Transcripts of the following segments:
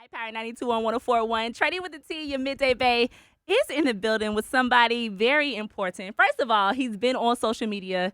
iPower 92 on 104.1. Tradia with the T, your midday bae, is in the building with somebody very important. First of all, he's been on social media.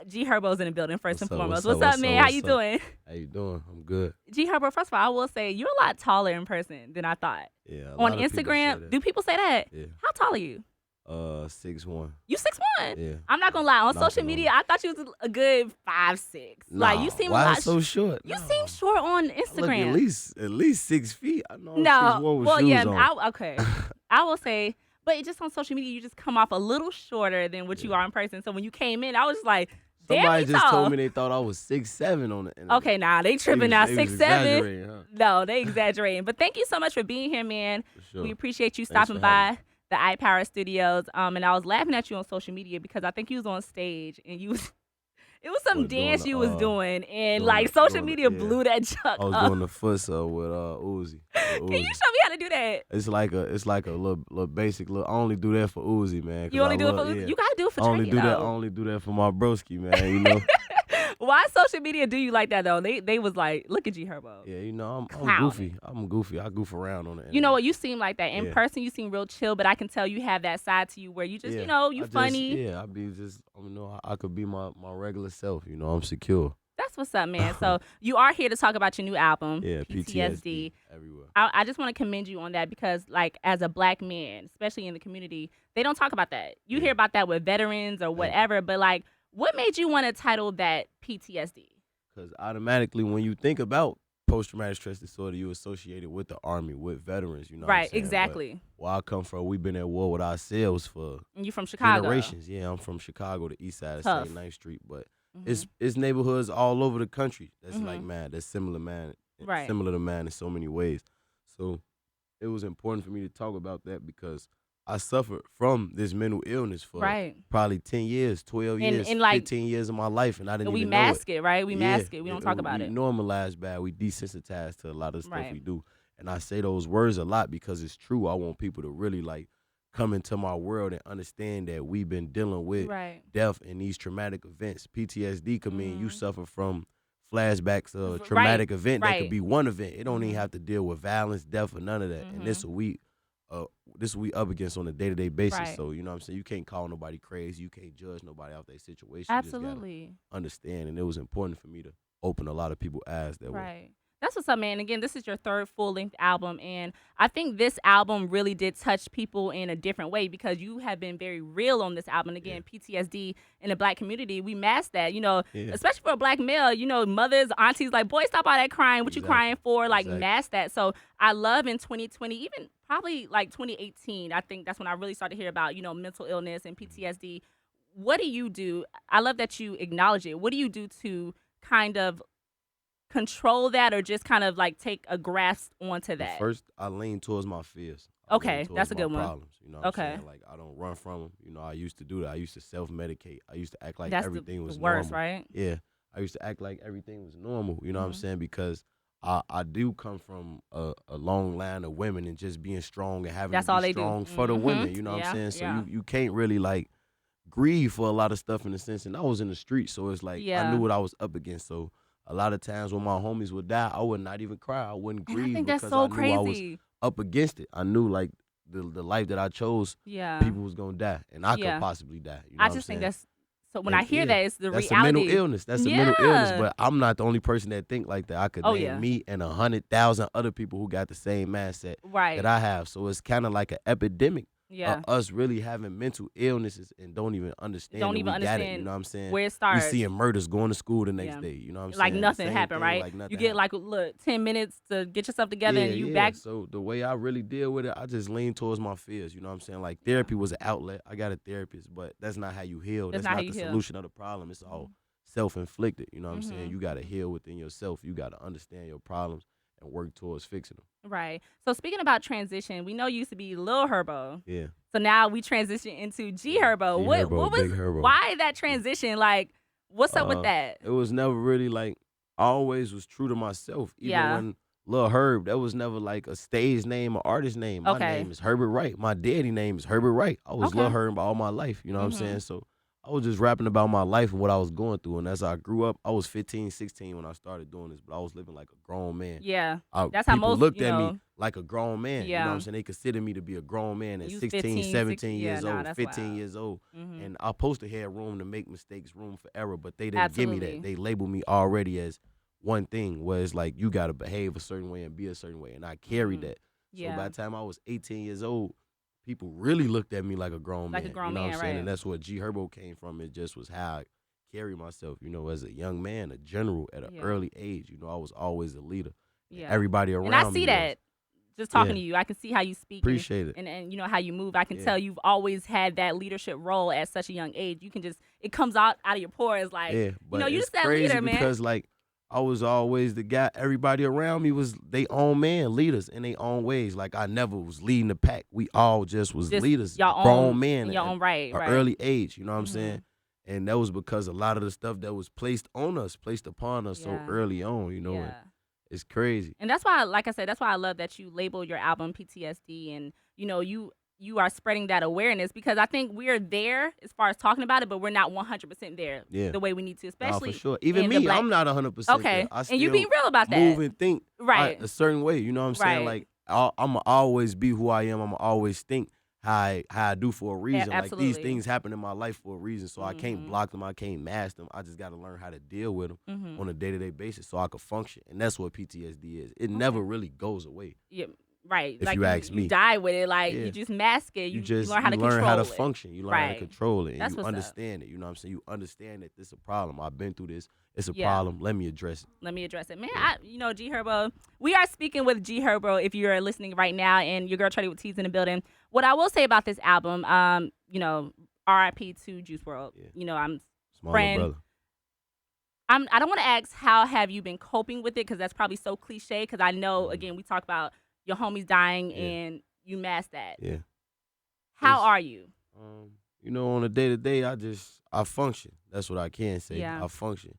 G Herbo's in the building first and foremost. What's up, man? How you doing? How you doing? I'm good. G Herbo, first of all, I will say you're a lot taller in person than I thought. Yeah. On Instagram, do people say that? Yeah. How tall are you? 6'1". You 6'1"? Yeah. I'm not gonna lie. On social media, I thought you was a good 5'6". Nah, Like you seem why a lot so short? You seem short on Instagram. I look at least 6 feet. I know I'm No, 6'1" with well, shoes yeah, on. okay. I will say, but just on social media, you just come off a little shorter than what you are in person. So when you came in, I was like, damn, Somebody just tall. told me they thought I was 6'7" on the internet. Okay, nah, they tripping now. They was 6'7". exaggerating, huh? No, they exaggerating. But thank you so much for being here, man. For sure. We appreciate you Thanks stopping for having by the iPower Studios. And I was laughing at you on social media because I think you was on stage and you was. It was some dance you was doing, and like social media blew that junk I was up. doing the futsal with Uzi. Can you show me how to do that? It's like a little basic little. I only do that for Uzi, man. You only do it for Uzi? You gotta do it for I only Tradia, do that. I though. only do that for my broski, man. You know. Why social media do you like that though? They was like, look at G Herbo. Yeah, you know, I'm goofy. I'm goofy. I goof around on it. You know what? You seem like that in person. You seem real chill, but I can tell you have that side to you where you just, you funny. I be just, I could be my regular self. You know, I'm secure. That's what's up, man. So you are here to talk about your new album, yeah, PTSD. Everywhere. I just want to commend you on that because, like, as a black man, especially in the community, they don't talk about that. You hear about that with veterans or whatever, but like, what made you want to title that PTSD? Because automatically, when you think about post-traumatic stress disorder, you associate it with the Army, with veterans. You know, right? What I'm saying? Exactly. But where I come from, we've been at war with ourselves for and you from Chicago? Generations. Yeah, I'm from Chicago, the east side of Tough. St. 9th Street, but it's neighborhoods all over the country that's like, that's similar to mine in so many ways. So it was important for me to talk about that because I suffered from this mental illness for probably 10 years, 12 years, and like, 15 years of my life, and I didn't even know it. We mask it, right? We mask it. We don't talk about it. We normalize bad. We desensitize to a lot of stuff we do. And I say those words a lot because it's true. I want people to really, like, come into my world and understand that we've been dealing with death and these traumatic events. PTSD could mean you suffer from flashbacks of a traumatic event. That could be one event. It don't even have to deal with violence, death, or none of that. And this is what we up against on a day-to-day basis. So, you know what I'm saying? You can't call nobody crazy. You can't judge nobody off their situation. Absolutely. You just gotta understand. And it was important for me to open a lot of people's eyes that way. That's what's up, man. Again, this is your third full-length album, and I think this album really did touch people in a different way because you have been very real on this album. Again, PTSD in the black community, we mask that, especially for a black male, mothers, aunties, like, boy, stop all that crying. What you crying for? Like, mask that. So I love in 2020, even probably like 2018, I think that's when I really started to hear about, mental illness and PTSD. What do you do? I love that you acknowledge it. What do you do to kind of control that or just kind of like take a grasp onto that? First, I lean towards my fears. Okay, that's a good one. Problems, you know what I'm saying? Like, I don't run from them. I used to do that. I used to self-medicate. I used to act like everything was worse, normal. Right? Yeah. I used to act like everything was normal, you know what I'm saying? Because I do come from a long line of women and just being strong and having to be strong for the women, you know what I'm saying? So you can't really, like, grieve for a lot of stuff in a sense. And I was in the street, so it's like I knew what I was up against. So a lot of times when my homies would die, I would not even cry. I wouldn't grieve I think because that's so I knew crazy. I was up against it. I knew, like, the life that I chose, people was going to die, and I could possibly die. You know I just think that's, so when I hear that, it's the reality. That's a mental illness. That's a mental illness, but I'm not the only person that think like that. I could name me and 100,000 other people who got the same mindset that I have. So it's kind of like an epidemic. Us really having mental illnesses and don't even understand. Got it, you know what I'm saying? Where it starts. We seeing murders going to school the next day. You know what I'm saying? Like nothing happened, right? Like nothing you get happened. like 10 minutes to get yourself together and you back. So the way I really deal with it, I just lean towards my fears. You know what I'm saying? Like, therapy was an outlet. I got a therapist, but that's not how you heal. That's not the solution of the problem. It's all self-inflicted. You know what I'm saying? You got to heal within yourself. You got to understand your problems and work towards fixing them. Right. So speaking about transition, we know you used to be Lil Herbo. Yeah. So now we transition into G Herbo. G what Herbo, was Big Herbo. Why that transition? Like, what's up with that? It was never really like, I always was true to myself. Even when Lil Herb, that was never like a stage name or artist name. My name is Herbert Wright. My daddy name is Herbert Wright. I was Lil Herb all my life. You know what I'm saying? So I was just rapping about my life and what I was going through. And as I grew up, I was 15, 16 when I started doing this, but I was living like a grown man. Yeah. That's how People most, looked at me like a grown man. You know what Yeah. I'm saying? They considered me to be a grown man at You was 16, 15, 17 yeah, years nah, old, that's 15 wild. years old. Mhm. And I supposed to have room to make mistakes, room for error, but they didn't give me Absolutely. that. They labeled me already as one thing, where it's like you got to behave a certain way and be a certain way. And I carried that. So Yeah. by the time I was 18 years old, people really looked at me like a grown Like man. a grown you know man, what I'm saying? right. And that's where G Herbo came from. It just was how I carry myself, as a young man, a general at an early age. I was always a leader. Yeah. Everybody around me. And I see that. Just talking to you, I can see how you speak. Appreciate it. And how you move. I can tell you've always had that leadership role at such a young age. You can just, it comes out of your pores like, but you it's just that crazy leader, man. because like I was always the guy. Everybody around me was they own man, leaders in their own ways. Like I never was leading the pack. We all just was leaders, grown men, in your own right, early age. You know what I'm saying? And that was because a lot of the stuff that was placed on us, placed upon us so early on. And it's crazy. And that's why, like I said, that's why I love that you label your album PTSD, and you are spreading that awareness, because I think we're there as far as talking about it, but we're not 100% there the way we need to, especially for sure. Even me, I'm not 100%. Okay, there. and you being real about that. Move and think right a certain way. You know what I'm saying? Like I'ma always be who I am. I'ma always think how I do for a reason. Yeah, like these things happen in my life for a reason, so I can't block them. I can't mask them. I just got to learn how to deal with them on a day-to-day basis so I can function. And that's what PTSD is. It never really goes away. Yeah. Right. If like you ask me. You die with it. Like you just mask it. You learn how to control it. You learn how to function. You learn how to control it. And That's you understand it. You know what I'm saying? You understand that this is a problem. I've been through this. It's a problem. Let me address it. Man, G Herbo. We are speaking with G Herbo if you're listening right now, and your girl Tradia with T's in the building. What I will say about this album, R.I.P. to Juice Wrld. Yeah. I'm friend. Brother. I don't want to ask how have you been coping with it, because that's probably so cliche, because I know, again, we talk about your homies dying and you mask that. Yeah. How are you? On a day-to-day, I function. That's what I can say. Yeah. I function.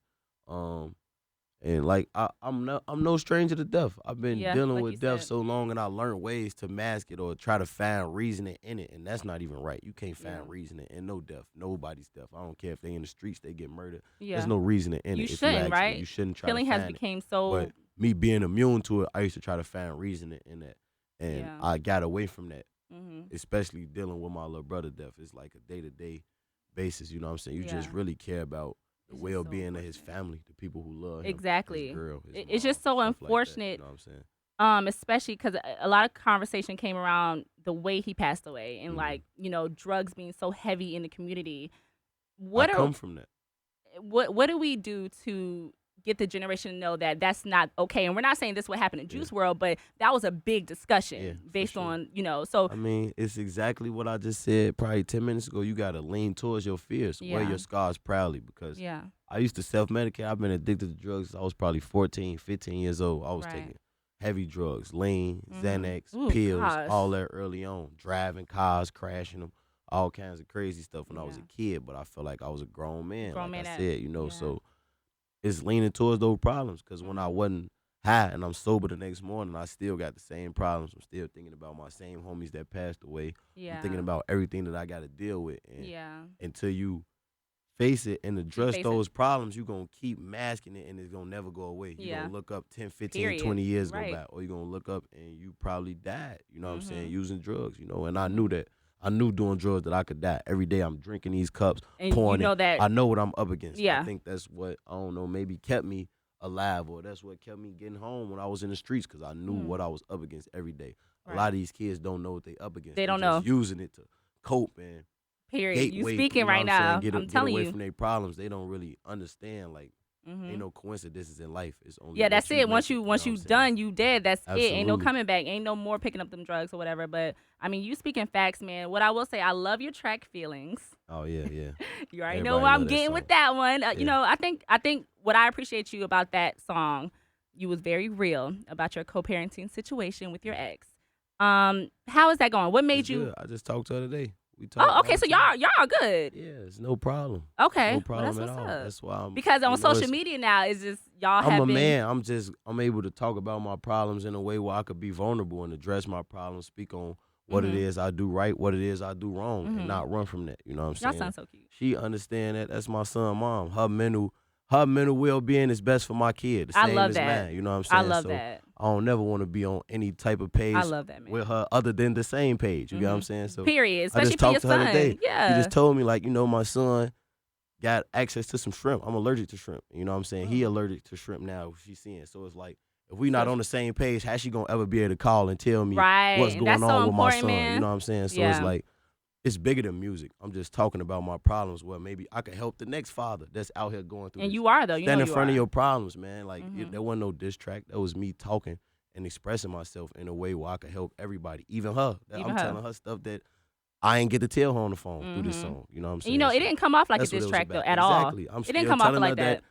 And like I'm no stranger to death. I've been dealing with death so long, and I learned ways to mask it or try to find reasoning in it, and that's not even right. You can't find reasoning in no death. Nobody's death. I don't care if they in the streets, they get murdered. Yeah. There's no reasoning in you it. Shouldn't, right? You shouldn't try Killing to find has became so. But me being immune to it, I used to try to find reasoning in that, and I got away from that. Especially dealing with my little brother death. It's like a day-to-day basis. You know what I'm saying? You just really care about the well-being of his family, the people who love him. Exactly. His girl, his it's mom, just so unfortunate. Like that, you know what I'm saying? Especially because a lot of conversation came around the way he passed away, and like drugs being so heavy in the community. I come from that. What do we do to get the generation to know that that's not okay? And we're not saying this would happen in Juice Wrld, but that was a big discussion based on, so. I mean, it's exactly what I just said probably 10 minutes ago. You got to lean towards your fears. Wear your scars proudly, because I used to self-medicate. I've been addicted to drugs since I was probably 14, 15 years old. I was taking heavy drugs, lean, Xanax, pills, all that early on. Driving cars, crashing them, all kinds of crazy stuff when I was a kid. But I felt like I was a grown man, I said, so. It's leaning towards those problems, because when I wasn't high and I'm sober the next morning, I still got the same problems. I'm still thinking about my same homies that passed away. I'm thinking about everything that I got to deal with. And until you face it and address those problems, you're going to keep masking it, and it's going to never go away. You're going to look up 10, 15, 20 years go by, or you're going to look up and you probably died, you know what I'm saying, using drugs, and I knew that. I knew doing drugs that I could die. Every day I'm drinking these cups, and pouring it. That I know what I'm up against. Yeah. I think that's what, I don't know, maybe kept me alive, or that's what kept me getting home when I was in the streets, because I knew what I was up against every day. A lot of these kids don't know what they up against. They don't They're know. Just using it to cope and Period. You speaking right now. I'm telling you. Get away from their problems. They don't really understand, like, ain't no coincidences in life. It's only that's it. Once you done, you dead. That's Absolutely. it. Ain't no coming back. Ain't no more picking up them drugs or whatever. But I mean, you speaking facts, man. What I will say, I love your track Feelings. Oh yeah. You already know where I'm getting with that one. I think what I appreciate you about that song, you was very real about your co-parenting situation with your ex. How is that going? What made you? Good. I just talked to her today. Okay, so y'all good. Yeah, it's no problem. Okay, no problem that's at all. That's why I'm, because on social media now it's just y'all. I'm a man. I'm able to talk about my problems in a way where I could be vulnerable and address my problems, speak on what it is I do right, what it is I do wrong, and not run from that. You know what I'm saying? Y'all sound so cute. She understand that. That's my son, mom. Her mental well-being is best for my kid. The I same love as that. mine. You know what I'm saying? I love so that. I don't never want to be on any type of page I love that, man. with her other than the same page. You get what I'm saying? So period. I Especially just for your talked to her son. today. Yeah. She just told me, like, you know, my son got access to some shrimp. I'm allergic to shrimp. You know what I'm saying? He allergic to shrimp now. She's seeing. So it's like, if we not on the same page, how's she gonna ever be able to call and tell me what's going on with my son? Man. You know what I'm saying? So it's like, it's bigger than music. I'm just talking about my problems where maybe I could help the next father that's out here going through and this. you are, though. Stand in front of your problems, man. Like, there wasn't no diss track. That was me talking and expressing myself in a way where I could help everybody, even her. I'm telling her stuff that I ain't get to tell her on the phone through this song. You know what I'm saying? And, it didn't come off like a diss track, though, at all. Exactly. I'm it didn't come off like that.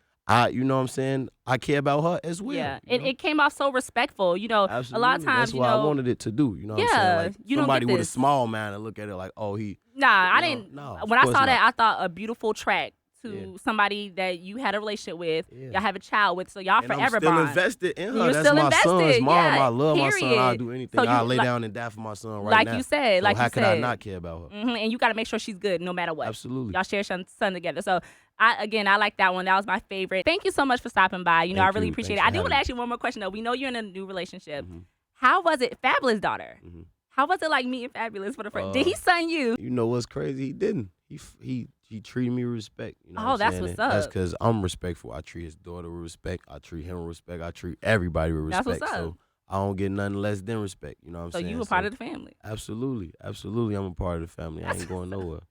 You know what I'm saying? I care about her as well. Yeah, it came off so respectful. Absolutely. A lot of times, that's what I wanted it to do. You know what I'm saying? Like, somebody with a small mind and look at it like, oh, he. Nah, I didn't. No, when I saw that, I thought a beautiful track to somebody that you had a relationship with, y'all have a child with, so y'all and forever I'm still bond. invested in her. You're That's still my invested. son's mom. I love my son. Period. I'll do anything. So I'll lay down and die for my son right like now. You said. So like how you could said. I not care about her? And you got to make sure she's good no matter what. Absolutely. Y'all share son together. So I like that one. That was my favorite. Thank you so much for stopping by. I really appreciate it. I do want to ask you one more question though. We know you're in a new relationship. How was it, Fabulous daughter? How was it like meeting Fabulous for the first? Did he son you? You know what's crazy? He didn't. He treated me with respect. You know that's what's up. That's because I'm respectful. I treat his daughter with respect. I treat him with respect. I treat everybody with respect. That's what's up. So I don't get nothing less than respect. You know what I'm saying? So you a part of the family. Absolutely. Absolutely. I'm a part of the family. I ain't going nowhere.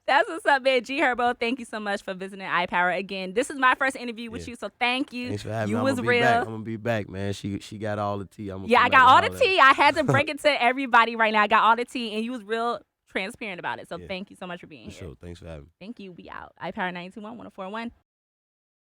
That's what's up, man. G Herbo, thank you so much for visiting iPower again. This is my first interview with you, so thank you. Thanks for having me. You was real. I'm gonna be back, man. She got all the tea. I got all the tea. I had to break it to everybody right now. I got all the tea, and you was real transparent about it. So thank you so much for being here. Sure. Thanks for having me. Thank you. We out. iPower 921 1041.